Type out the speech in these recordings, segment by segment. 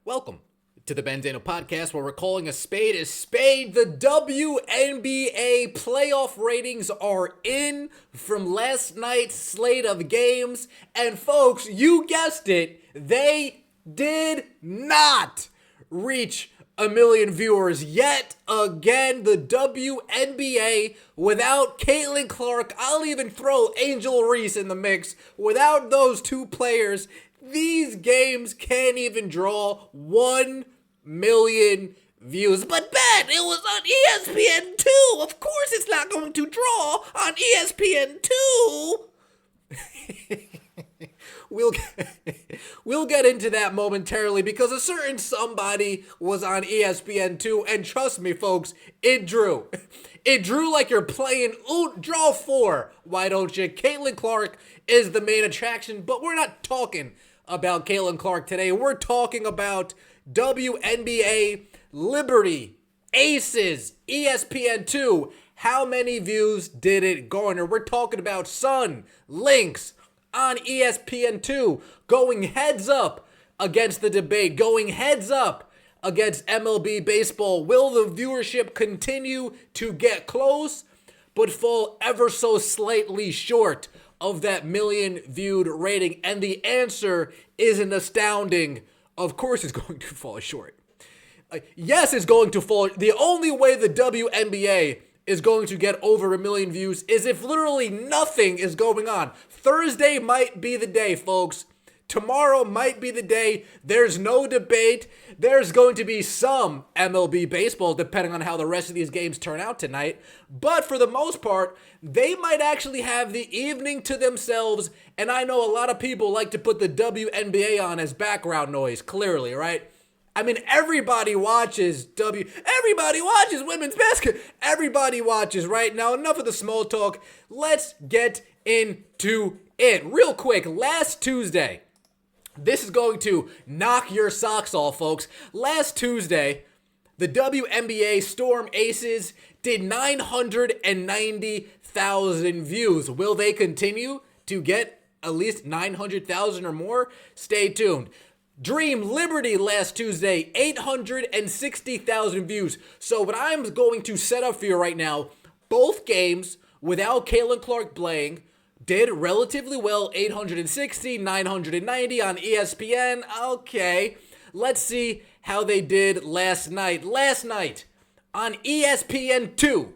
Welcome to the Benzano podcast, where we're calling a spade a spade. The WNBA playoff ratings are in from last night's slate of games. And folks, you guessed it, they did not reach a million viewers yet again. The WNBA, without Caitlin Clark, I'll even throw Angel Reese in the mix. Without those two players, these games can't even draw 1 million views. But Ben, it was on ESPN2. Of course it's not going to draw on ESPN2. We'll get into that momentarily, because a certain somebody was on ESPN2, and trust me, folks, it drew. It drew like you're playing draw 4. Why don't you? Caitlin Clark is the main attraction, but we're not talking about Caitlin Clark today. We're talking about WNBA, Liberty, Aces, ESPN2. How many views did it garner? We're talking about Sun, Lynx on ESPN2 going heads up against the debate, going heads up against MLB baseball. Will the viewership continue to get close but fall ever so slightly short of that million viewed rating? And the answer is an astounding, of course it's going to fall short. Yes, it's going to fall. The only way the WNBA is going to get over a million views is if literally nothing is going on. Thursday might be the day, folks. Tomorrow might be the day. There's no debate. There's going to be some MLB baseball, depending on how the rest of these games turn out tonight. But for the most part, they might actually have the evening to themselves. And I know a lot of people like to put the WNBA on as background noise, clearly, right? I mean, everybody watches women's basketball. Everybody watches, right? Now, enough of the small talk. Let's get into it. Real quick, last Tuesday, this is going to knock your socks off, folks. Last Tuesday, the WNBA Storm Aces did 990,000 views. Will they continue to get at least 900,000 or more? Stay tuned. Dream Liberty last Tuesday, 860,000 views. So what I'm going to set up for you right now, both games without Caitlin Clark playing did relatively well. 860, 990 on ESPN. Okay, let's see how they did last night. Last night on ESPN2,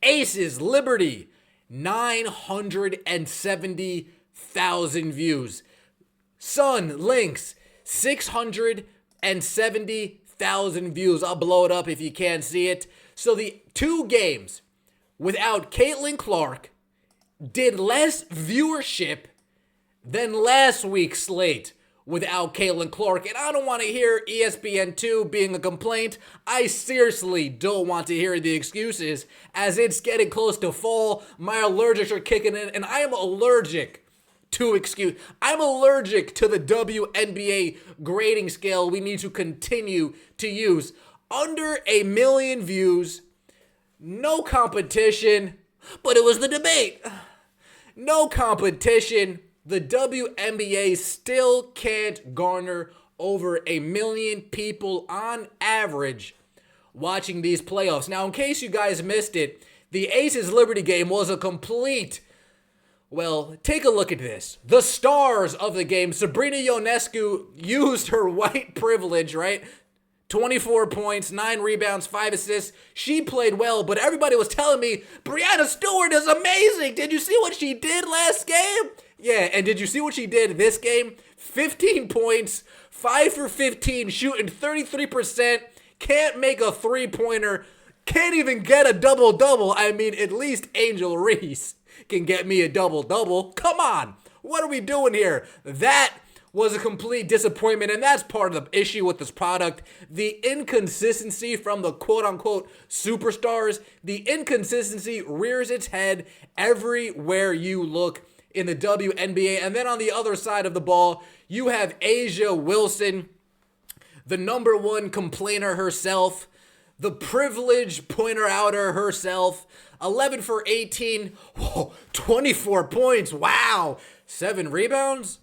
Aces Liberty, 970,000 views. Sun Lynx, 670,000 views. I'll blow it up if you can't see it. So the two games without Caitlin Clark did less viewership than last week's slate without Caitlin Clark. And I don't want to hear ESPN2 being a complaint. I seriously don't want to hear the excuses, as it's getting close to fall. My allergics are kicking in, and I am allergic I'm allergic to the WNBA grading scale we need to continue to use. Under a million views, no competition, but it was the debate. No competition. The WNBA still can't garner over a million people on average watching these playoffs. Now, in case you guys missed it, the Aces Liberty game was a complete... Well, take a look at this. The stars of the game, Sabrina Ionescu used her white privilege, right? 24 points, 9 rebounds, 5 assists. She played well, but everybody was telling me, Breanna Stewart is amazing. Did you see what she did last game? Yeah, and did you see what she did this game? 15 points, 5 for 15, shooting 33%, can't make a three-pointer, can't even get a double-double. I mean, at least Angel Reese can get me a double-double. Come on. What are we doing here? That was a complete disappointment, and that's part of the issue with this product. The inconsistency from the quote-unquote superstars, the inconsistency rears its head everywhere you look in the WNBA. And then on the other side of the ball, you have Asia Wilson, the number one complainer herself, the privileged pointer-outer herself, 11 for 18, 24 points, wow, 7 rebounds?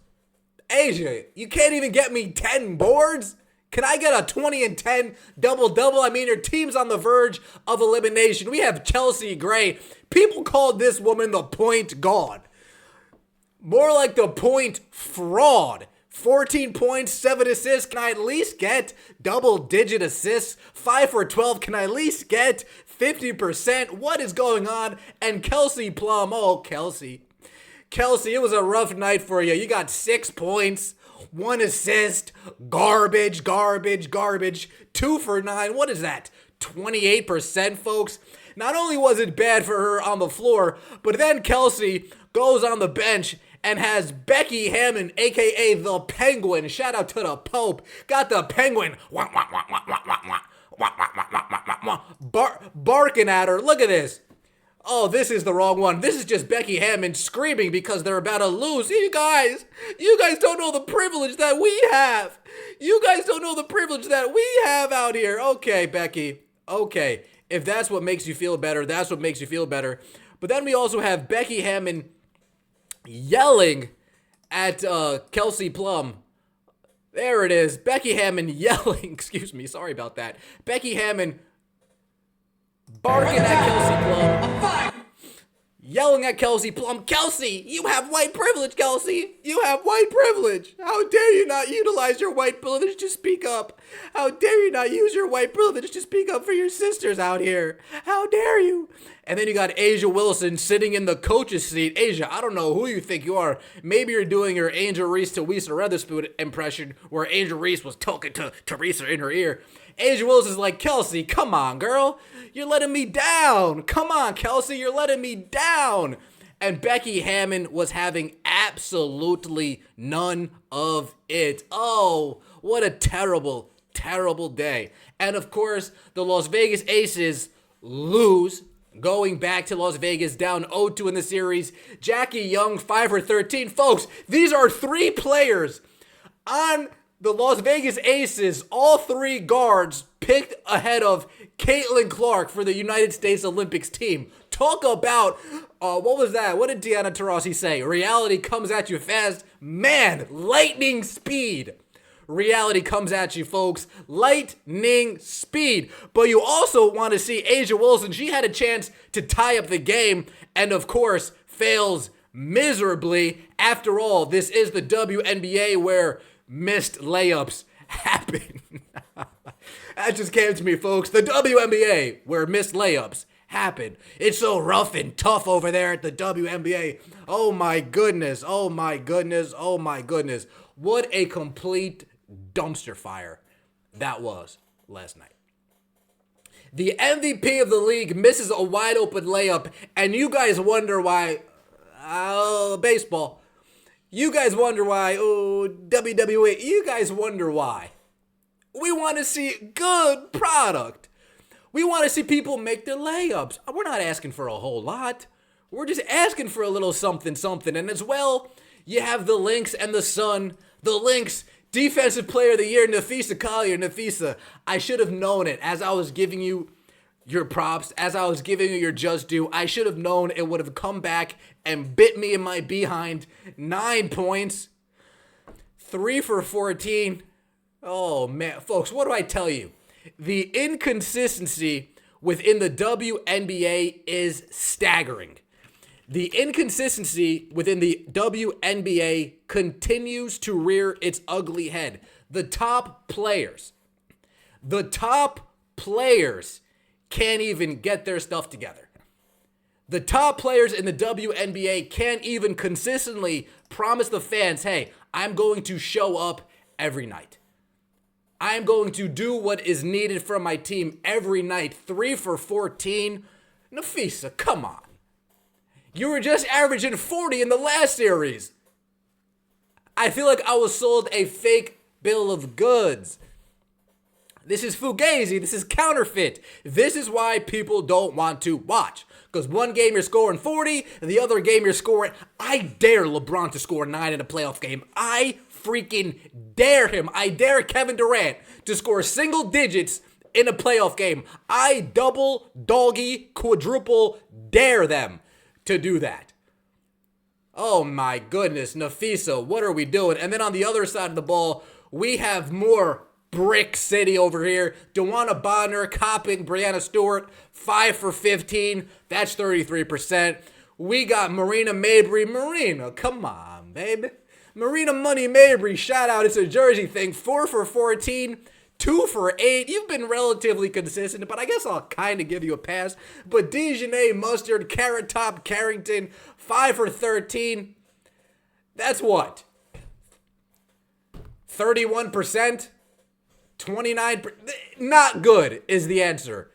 Asia, you can't even get me 10 boards? Can I get a 20 and 10 double-double? I mean, your team's on the verge of elimination. We have Chelsea Gray. People called this woman the point god. More like the point fraud. 14 points, 7 assists. Can I at least get double-digit assists? 5 for 12. Can I at least get 50%? What is going on? And Kelsey Plum. Oh, Kelsey, it was a rough night for you. You got 6 points, 1 assist, garbage. 2 for 9. What is that? 28%, folks. Not only was it bad for her on the floor, but then Kelsey goes on the bench and has Becky Hammond, a.k.a. the Penguin. Shout out to the Pope. Got the Penguin barking at her. Look at this. Oh, this is the wrong one. This is just Becky Hammond screaming because they're about to lose. You guys don't know the privilege that we have. You guys don't know the privilege that we have out here. Okay, Becky. Okay. If that's what makes you feel better, that's what makes you feel better. But then we also have Becky Hammond yelling at Kelsey Plum. There it is. Becky Hammond yelling. Excuse me. Sorry about that. Becky Hammond barking at Kelsey Plum. Yelling at Kelsey Plum. Kelsey, you have white privilege, Kelsey. You have white privilege. How dare you not utilize your white privilege to speak up? How dare you not use your white privilege to speak up for your sisters out here? How dare you? And then you got Asia Wilson sitting in the coach's seat. Asia, I don't know who you think you are. Maybe you're doing your Angel Reese to Teresa Weatherspoon impression where Angel Reese was talking to Teresa in her ear. Asia Wilson's like, Kelsey, come on, girl. You're letting me down. Come on, Kelsey, you're letting me down. And Becky Hammond was having absolutely none of it. Oh, what a terrible, terrible day. And of course, the Las Vegas Aces lose, going back to Las Vegas down 0-2 in the series. Jackie Young, 5 for 13. Folks, these are 3 players on the Las Vegas Aces, all 3 guards picked ahead of Caitlin Clark for the United States Olympics team. Talk about, what was that? What did Deanna Taurasi say? Reality comes at you fast. Man, lightning speed. Reality comes at you, folks. Lightning speed. But you also want to see Asia Wilson. She had a chance to tie up the game and, of course, fails miserably. After all, this is the WNBA where missed layups happen. That just came to me, folks. The WNBA, where missed layups happen. It's so rough and tough over there at the WNBA. Oh my goodness. Oh my goodness. Oh my goodness. What a complete dumpster fire that was last night. The MVP of the league misses a wide open layup, and you guys wonder why. Baseball. You guys wonder why, WWE, you guys wonder why. We want to see good product. We want to see people make their layups. We're not asking for a whole lot. We're just asking for a little something. And as well, you have the Lynx and the Sun. The Lynx, Defensive Player of the Year, Nafisa Collier. Nafisa, I should have known it as I was giving you your props, as I was giving you your just due. I should have known it would have come back and bit me in my behind. 9 points, 3 for 14. Oh man, folks, what do I tell you? The inconsistency within the WNBA is staggering. The inconsistency within the WNBA continues to rear its ugly head. The top players can't even get their stuff together. The top players in the WNBA can't even consistently promise the fans, hey, I'm going to show up every night. I'm going to do what is needed from my team every night. 3 for 14. Nafisa, come on. You were just averaging 40 in the last series. I feel like I was sold a fake bill of goods. This is fugazi. This is counterfeit. This is why people don't want to watch. Because one game you're scoring 40, and the other game you're scoring. I dare LeBron to score 9 in a playoff game. I freaking dare him. I dare Kevin Durant to score single digits in a playoff game. I double, doggy, quadruple dare them to do that. Oh my goodness, Nafisa, what are we doing? And then on the other side of the ball, we have more brick city over here. Dewana Bonner copying Brianna Stewart, 5 for 15. That's 33%. We got Marina Mabrey. Marina, come on, baby. Marina Money Mabrey, shout out. It's a Jersey thing. 4 for 14. 2 for 8. You've been relatively consistent, but I guess I'll kind of give you a pass. But Dejanay Mustard, Carrot Top Carrington, 5 for 13. That's what? 31%? 29%? Not good is the answer.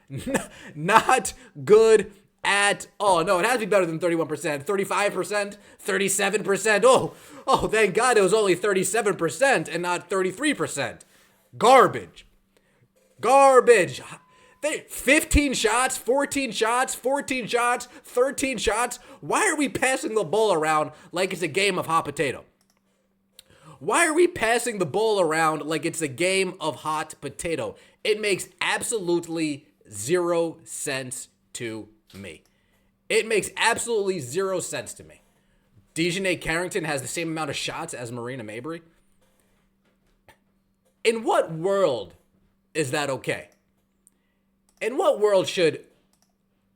Not good at all. No, it has to be better than 31%. 35%? 37%? Oh, thank God it was only 37% and not 33%. Garbage. 15 shots, 14 shots, 14 shots, 13 shots. Why are we passing the ball around like it's a game of hot potato? Why are we passing the ball around like it's a game of hot potato? It makes absolutely 0 sense to me. It makes absolutely 0 sense to me. Dejanay Carrington has the same amount of shots as Marina Mabrey. In what world is that okay? In what world should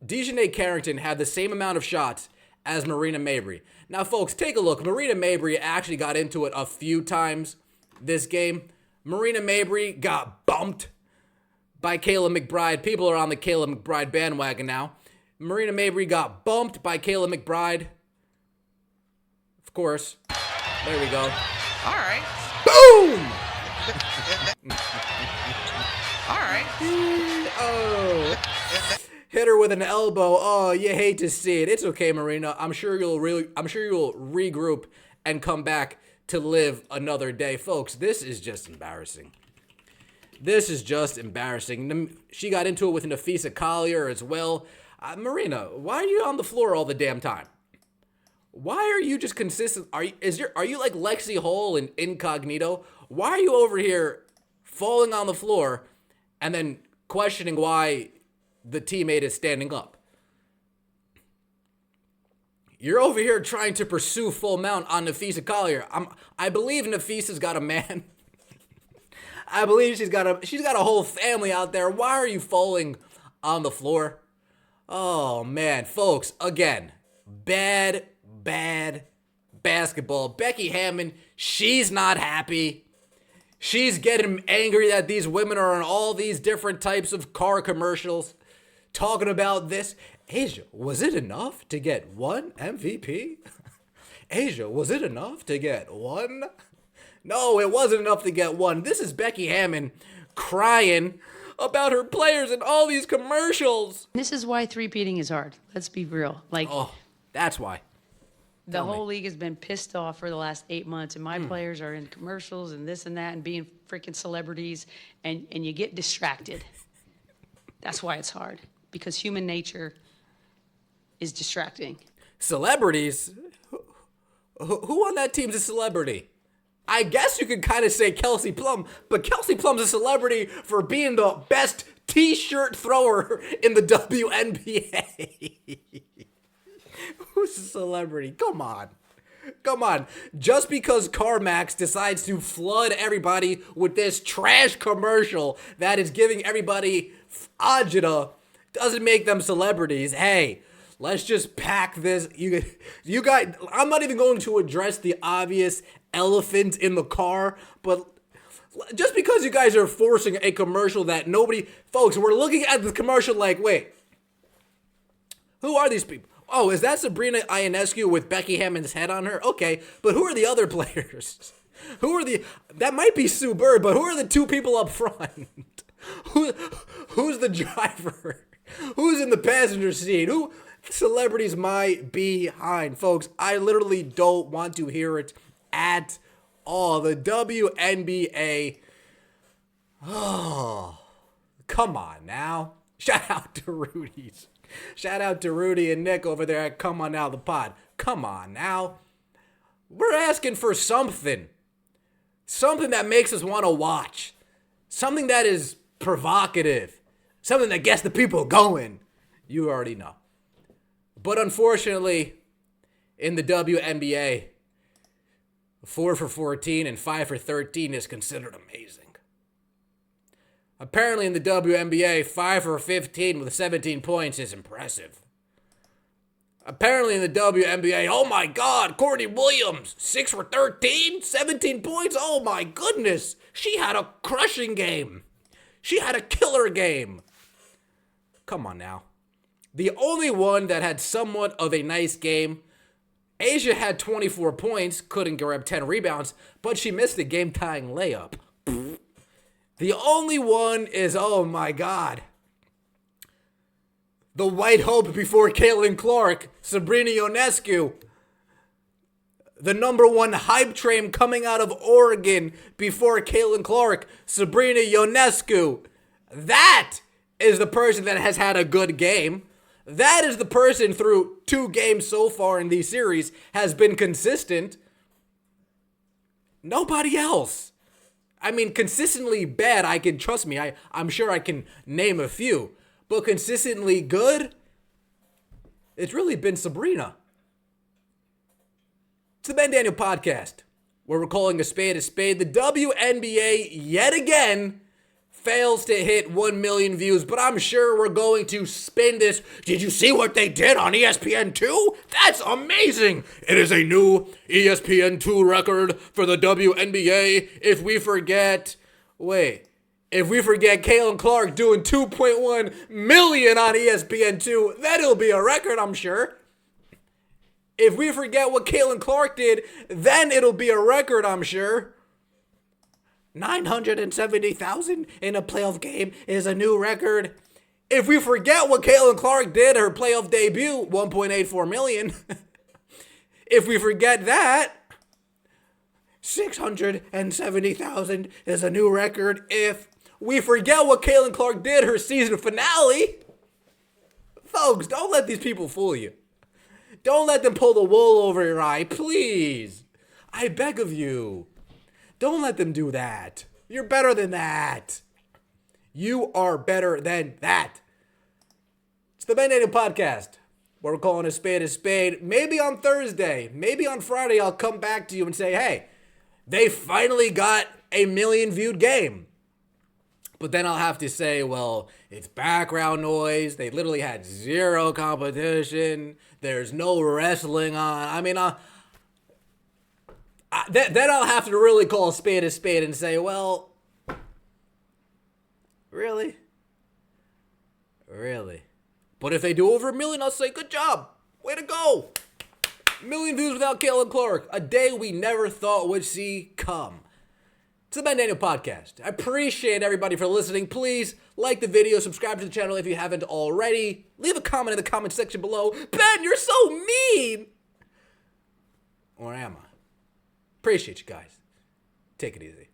Dejanay Carrington have the same amount of shots as Marina Mabrey? Now, folks, take a look. Marina Mabrey actually got into it a few times this game. Marina Mabrey got bumped by Kayla McBride. People are on the Kayla McBride bandwagon now. Marina Mabrey got bumped by Kayla McBride. Of course. There we go. All right. Boom! All right. Oh. Hit her with an elbow. Oh, you hate to see it. It's okay, Marina. I'm sure you'll regroup and come back to live another day. Folks, this is just embarrassing. This is just embarrassing. She got into it with Nafisa Collier as well. Marina, why are you on the floor all the damn time? Why are you just consistent? Are you like Lexi Hole in Incognito? Why are you over here falling on the floor and then questioning why the teammate is standing up? You're over here trying to pursue full mount on Nafisa Collier. I believe Nafisa's got a man. I believe she's got a whole family out there. Why are you falling on the floor? Oh man, folks, again, bad basketball. Becky Hammon, she's not happy. She's getting angry that these women are on all these different types of car commercials talking about this. Asia, was it enough to get one MVP? Asia, was it enough to get one? No, it wasn't enough to get one. This is Becky Hammon crying about her players in all these commercials. This is why three-peating is hard. Let's be real. That's why. The whole league has been pissed off for the last 8 months, and my players are in commercials and this and that and being freaking celebrities, and you get distracted. That's why it's hard, because human nature is distracting. Celebrities? Who on that team's a celebrity? I guess you could kind of say Kelsey Plum, but Kelsey Plum's a celebrity for being the best t-shirt thrower in the WNBA. Who's a celebrity? Come on. Just because CarMax decides to flood everybody with this trash commercial that is giving everybody agita doesn't make them celebrities. Hey, let's just pack this. You guys, I'm not even going to address the obvious elephant in the car, but just because you guys are forcing a commercial that nobody, folks, we're looking at the commercial like, wait, who are these people? Oh, is that Sabrina Ionescu with Becky Hammond's head on her? Okay, but who are the other players? That might be Sue Bird, but who are the two people up front? Who's the driver? Who's in the passenger seat? Who celebrities might be behind? Folks, I literally don't want to hear it at all. The WNBA. Oh, come on now. Shout out to Rudy's. Shout out to Rudy and Nick over there at Come On Now the Pod. Come on now. We're asking for something. Something that makes us want to watch. Something that is provocative. Something that gets the people going. You already know. But unfortunately, in the WNBA, 4 for 14 and 5 for 13 is considered amazing. Apparently in the WNBA, 5 for 15 with 17 points is impressive. Apparently in the WNBA, oh my God, Courtney Williams, 6 for 13, 17 points. Oh my goodness. She had a crushing game. She had a killer game. Come on now. The only one that had somewhat of a nice game, Asia had 24 points, couldn't grab 10 rebounds, but she missed a game-tying layup. The only one is, oh my God, the white hope before Caitlin Clark, Sabrina Ionescu. The number one hype train coming out of Oregon before Caitlin Clark, Sabrina Ionescu. That is the person that has had a good game. That is the person through 2 games so far in these series has been consistent. Nobody else. I mean, consistently bad, trust me, I'm sure I can name a few. But consistently good, it's really been Sabrina. It's the Ben Daniel Podcast, where we're calling a spade a spade. The WNBA, yet again, fails to hit 1 million views, but I'm sure we're going to spin this. Did you see what they did on ESPN2? That's amazing! It is a new ESPN2 record for the WNBA. If we forget Caitlin Clark doing 2.1 million on ESPN2, then it'll be a record, I'm sure. If we forget what Caitlin Clark did, then it'll be a record, I'm sure. 970,000 in a playoff game is a new record. If we forget what Caitlin Clark did, her playoff debut, 1.84 million. If we forget that, 670,000 is a new record. If we forget what Caitlin Clark did, her season finale. Folks, don't let these people fool you. Don't let them pull the wool over your eye, please. I beg of you. Don't let them do that. You're better than that. You are better than that. It's the Ben Daniel Podcast, where we're calling a spade. Maybe on Thursday, maybe on Friday, I'll come back to you and say, hey, they finally got a 1 million viewed game. But then I'll have to say, well, it's background noise. They literally had 0 competition. There's no wrestling on. I mean, then I'll have to really call a spade and say, well, really? Really? But if they do over 1 million, I'll say, good job. Way to go. 1 million views without Caitlin Clark. A day we never thought would see come. It's the Ben Daniel Podcast. I appreciate everybody for listening. Please like the video, subscribe to the channel if you haven't already. Leave a comment in the comment section below. Ben, you're so mean. Or am I? Appreciate you guys. Take it easy.